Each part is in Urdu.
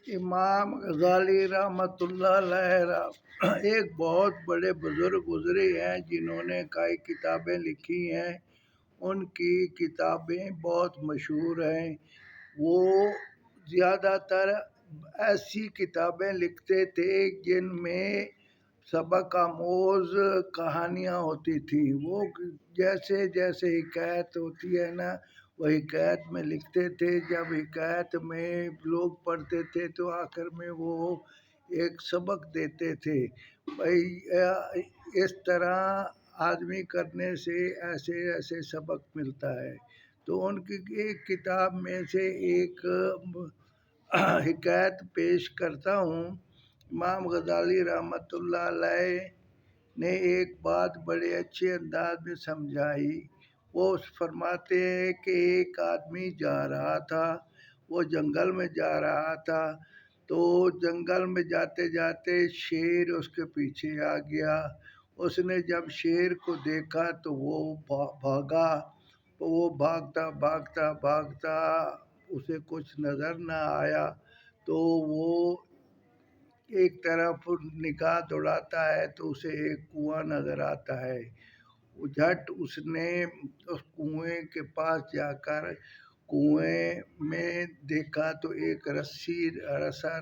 امام غزالی رحمۃ اللہ علیہ ایک بہت بڑے بزرگ گزرے ہیں جنہوں نے کئی کتابیں لکھی ہیں۔ ان کی کتابیں بہت مشہور ہیں۔ وہ زیادہ تر ایسی کتابیں لکھتے تھے جن میں سبق آموز کہانیاں ہوتی تھیں۔ وہ جیسے جیسے حکایت ہوتی ہے نا، وہ حکایت میں لکھتے تھے۔ جب حکایت میں لوگ پڑھتے تھے تو آخر میں وہ ایک سبق دیتے تھے، بھائی اس طرح آدمی کرنے سے ایسے ایسے سبق ملتا ہے۔ تو ان کی ایک کتاب میں سے ایک حکایت پیش کرتا ہوں۔ امام غزالی رحمۃ اللہ علیہ نے ایک بات بڑے اچھے انداز میں سمجھائی۔ وہ فرماتے ہیں کہ ایک آدمی جا رہا تھا، وہ جنگل میں جا رہا تھا، تو جنگل میں جاتے جاتے شیر اس کے پیچھے آ گیا۔ اس نے جب شیر کو دیکھا تو وہ بھاگا۔ وہ بھاگتا بھاگتا بھاگتا اسے کچھ نظر نہ آیا، تو وہ ایک طرف نگاہ دوڑاتا ہے تو اسے ایک کنواں نظر آتا ہے۔ جھٹ اس نے اس کنویں کے پاس جا کر کنویں میں دیکھا تو ایک رسا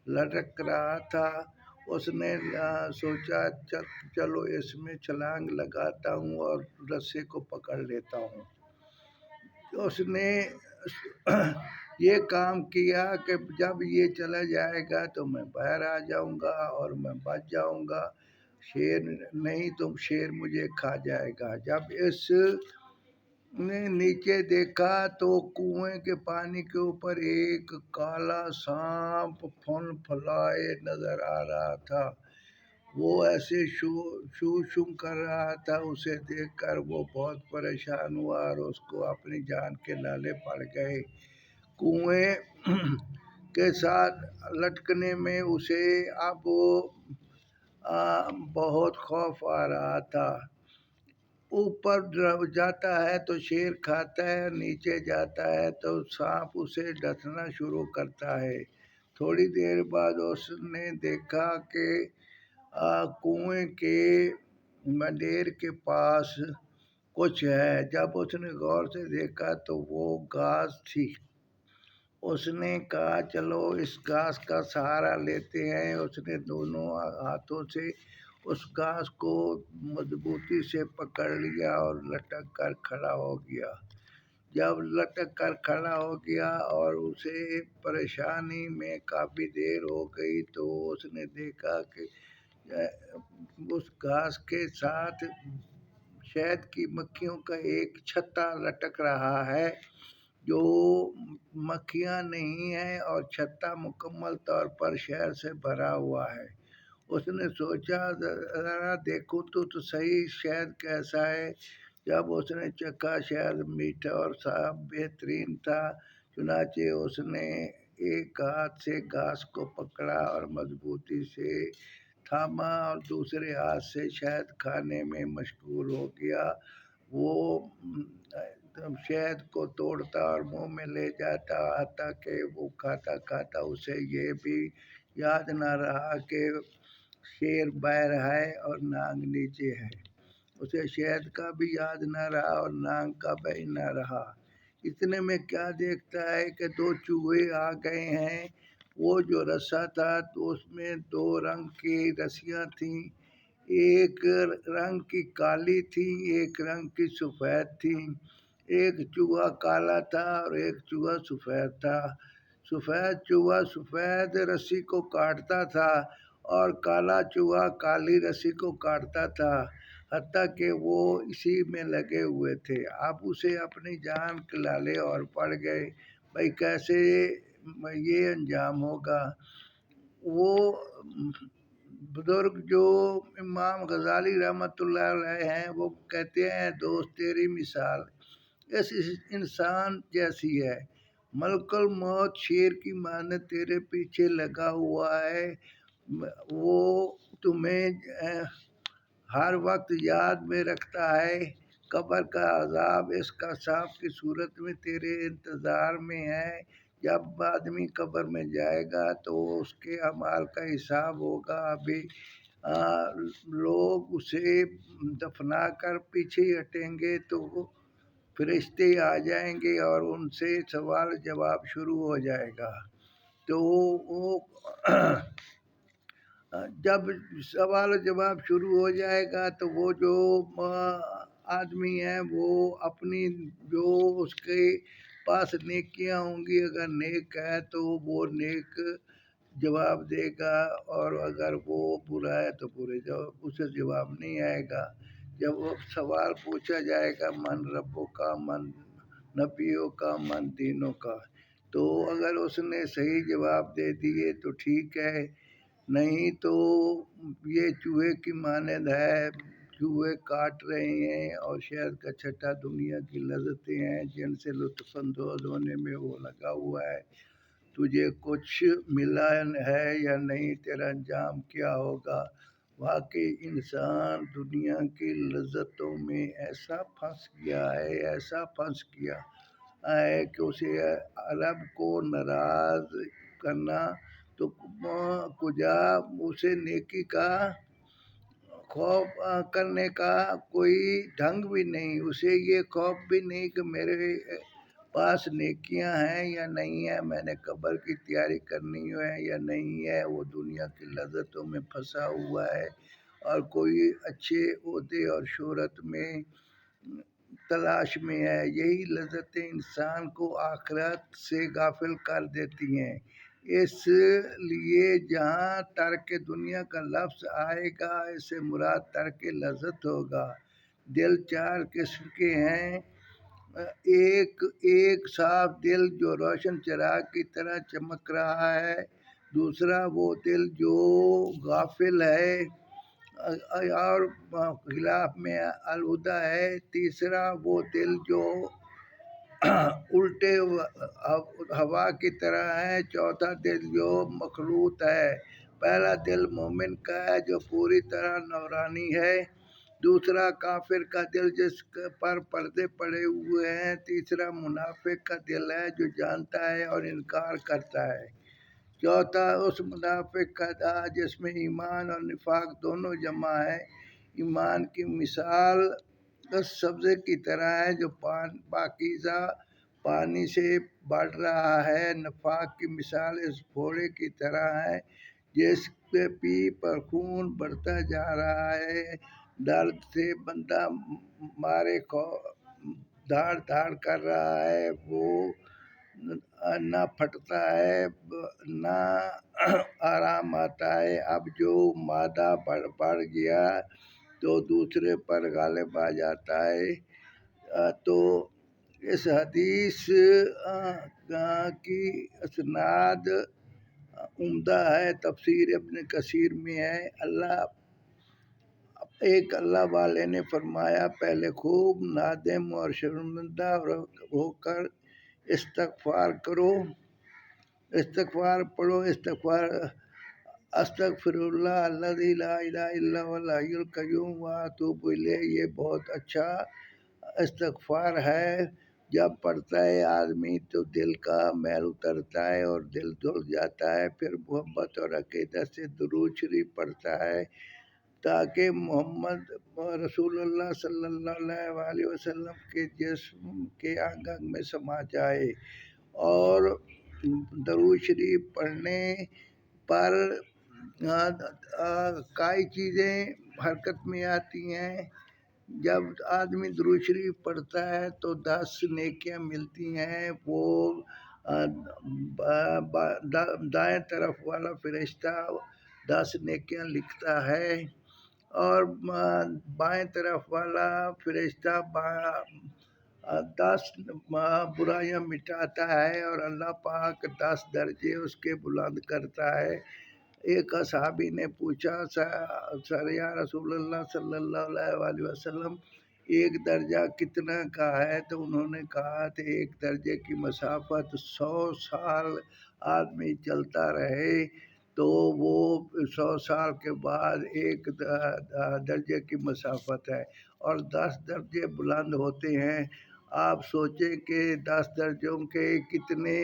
لٹک رہا تھا۔ اس نے سوچا چلو اس میں چھلانگ لگاتا ہوں اور رسے کو پکڑ لیتا ہوں۔ اس نے یہ کام کیا کہ جب یہ چلا جائے گا تو میں باہر آ جاؤں گا اور میں بچ جاؤں گا، شیر نہیں تو شیر مجھے کھا جائے گا۔ جب اس نے نیچے دیکھا تو کنویں کے پانی کے اوپر ایک کالا سانپ پھن پھلائے نظر آ رہا تھا۔ وہ ایسے شو شو کر رہا تھا۔ اسے دیکھ کر وہ بہت پریشان ہوا اور اس کو اپنی جان کے لالے پڑ گئے۔ کنویں کے ساتھ لٹکنے میں اسے اب بہت خوف آ رہا تھا۔ اوپر جاتا ہے تو شیر کھاتا ہے، نیچے جاتا ہے تو سانپ اسے ڈسنا شروع کرتا ہے۔ تھوڑی دیر بعد اس نے دیکھا کہ کنویں کے منڈیر کے پاس کچھ ہے۔ جب اس نے غور سے دیکھا تو وہ گھاس تھی۔ اس نے کہا چلو اس گھاس کا سہارا لیتے ہیں۔ اس نے دونوں ہاتھوں سے اس گھاس کو مضبوطی سے پکڑ لیا اور لٹک کر کھڑا ہو گیا۔ جب لٹک کر کھڑا ہو گیا اور اسے پریشانی میں کافی دیر ہو گئی تو اس نے دیکھا کہ اس گھاس کے ساتھ شہد کی مکھیوں کا ایک چھتا لٹک رہا ہے، جو مکھیاں نہیں ہیں اور چھتا مکمل طور پر شہد سے بھرا ہوا ہے۔ اس نے سوچا ذرا دیکھوں تو صحیح شہد کیسا ہے۔ جب اس نے چکھا شہد میٹھا اور صاف بہترین تھا۔ چنانچہ اس نے ایک ہاتھ سے گھاس کو پکڑا اور مضبوطی سے تھاما اور دوسرے ہاتھ سے شہد کھانے میں مشغول ہو گیا۔ وہ شہد کو توڑتا اور منہ میں لے جاتا، حتیٰ کہ وہ کھاتا کھاتا اسے یہ بھی یاد نہ رہا کہ شیر باہر ہے اور نانگ نیچے ہے۔ اسے شہد کا بھی یاد نہ رہا اور نانگ کا بھی نہ رہا۔ اتنے میں کیا دیکھتا ہے کہ دو چوہے آ گئے ہیں۔ وہ جو رسا تھا تو اس میں دو رنگ کی رسیاں تھیں، ایک رنگ کی کالی تھی، ایک رنگ کی سفید تھی۔ ایک چوہا کالا تھا اور ایک چوہا سفید تھا۔ سفید چوہا سفید رسی کو کاٹتا تھا اور کالا چوہا کالی رسی کو کاٹتا تھا، حتیٰ کہ وہ اسی میں لگے ہوئے تھے۔ اب اسے اپنی جان کے لالے اور پڑ گئے، بھائی کیسے یہ انجام ہوگا۔ وہ بزرگ جو امام غزالی رحمۃ اللہ علیہ ہیں وہ کہتے ہیں دوست تیری مثال اس انسان جیسی ہے، ملک الموت شیر کی مانند تیرے پیچھے لگا ہوا ہے۔ وہ تمہیں ہر وقت یاد میں رکھتا ہے۔ قبر کا عذاب اس کا سانپ کی صورت میں تیرے انتظار میں ہے جب آدمی قبر میں جائے گا تو اس کے اعمال کا حساب ہوگا. ابھی لوگ اسے دفنا کر پیچھے ہٹیں گے تو فرشتے آ جائیں گے اور ان سے سوال جواب شروع ہو جائے گا. تو وہ جب سوال و جواب شروع ہو جائے گا تو وہ جو آدمی ہے وہ اپنی جو اس کے پاس نیکیاں ہوں گی، اگر نیک ہے تو وہ نیک جواب دے گا، اور اگر وہ برا ہے تو برے جواب اسے جواب نہیں آئے گا. جب وہ سوال پوچھا جائے گا من ربوں کا، من نبیوں کا، من دینوں کا، تو اگر اس نے صحیح جواب دے دیے تو ٹھیک ہے، نہیں تو یہ چوہے کی مانند ہے. چوہے کاٹ رہے ہیں اور شہد کا چھٹا دنیا کی لذتیں ہیں جن سے لطف اندوز ہونے میں وہ لگا ہوا ہے. تجھے کچھ ملا ہے یا نہیں، تیرا انجام کیا ہوگا. واقعی انسان دنیا کی لذتوں میں ایسا پھنس گیا ہے، ایسا پھنس گیا ہے کہ اسے رب کو ناراض کرنا تو کجا اسے نیکی کا خوف کرنے کا کوئی ڈھنگ بھی نہیں. اسے یہ خوف بھی نہیں کہ میرے پاس نیکیاں ہیں یا نہیں ہیں، میں نے قبر کی تیاری کرنی ہے یا نہیں ہے. وہ دنیا کی لذتوں میں پھنسا ہوا ہے اور کوئی اچھے عہدے اور شہرت میں تلاش میں ہے. یہی لذتیں انسان کو آخرت سے غافل کر دیتی ہیں. اس لیے جہاں ترک دنیا کا لفظ آئے گا اس سے مراد ترک لذت ہوگا. دل چار قسم کے ہیں. ایک صاف دل جو روشن چراغ کی طرح چمک رہا ہے. دوسرا وہ دل جو غافل ہے اور خلاف میں آلودہ ہے. تیسرا وہ دل جو الٹے ہوا کی طرح ہے. چوتھا دل جو مخلوط ہے. پہلا دل مومن کا ہے جو پوری طرح نورانی ہے. دوسرا کافر کا دل جس پر پردے پڑے ہوئے ہیں. تیسرا منافق کا دل ہے جو جانتا ہے اور انکار کرتا ہے. چوتھا اس منافق کا جس میں ایمان اور نفاق دونوں جمع ہے. ایمان کی مثال اس سبزے کی طرح ہے جو پاکیزہ پانی سے بڑھ رہا ہے. نفاق کی مثال اس گھوڑے کی طرح ہے جس کے پیپ پر خون بڑھتا جا رہا ہے. درد سے بندہ مارے دھاڑ دھاڑ کر رہا ہے. وہ نہ پھٹتا ہے نہ آرام آتا ہے. اب جو مادہ بڑھ گیا تو دوسرے پر غالب آ جاتا ہے. تو اس حدیث کی اسناد عمدہ ہے. تفسیر ابن کثیر میں ہے. ایک اللہ والے نے فرمایا پہلے خوب نادم اور شرمندہ ہو کر استغفار کرو، استغفار پڑھو. استغفر اللہ الذی لا الہ الا هو الحی القیوم واتوب الیہ. یہ بہت اچھا استغفار ہے. جب پڑھتا ہے آدمی تو دل کا میل اترتا ہے اور دل دھل جاتا ہے. پھر محبت اور عقیدت سے درود شریف پڑھتا ہے تاکہ محمد رسول اللہ صلی اللہ علیہ وسلم کے جسم کے انگ انگ میں سما جائے. اور درود شریف پڑھنے پر کئی چیزیں حرکت میں آتی ہیں. جب آدمی درود شریف پڑھتا ہے تو 10 نیکیاں ملتی ہیں. وہ دائیں طرف والا فرشتہ 10 نیکیاں لکھتا ہے اور بائیں طرف والا فرشتہ 10 برائیاں مٹاتا ہے اور اللہ پاک 10 درجے اس کے بلند کرتا ہے. ایک صحابی نے پوچھا یا رسول اللہ صلی اللہ علیہ وسلم ایک درجہ کتنا کا ہے؟ تو انہوں نے کہا کہ ایک درجے کی مسافت 100 سال آدمی چلتا رہے تو وہ 100 سال کے بعد ایک درجے کی مسافت ہے اور 10 درجے بلند ہوتے ہیں. آپ سوچیں کہ 10 درجوں کے کتنے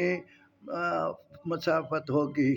مسافت ہوگی۔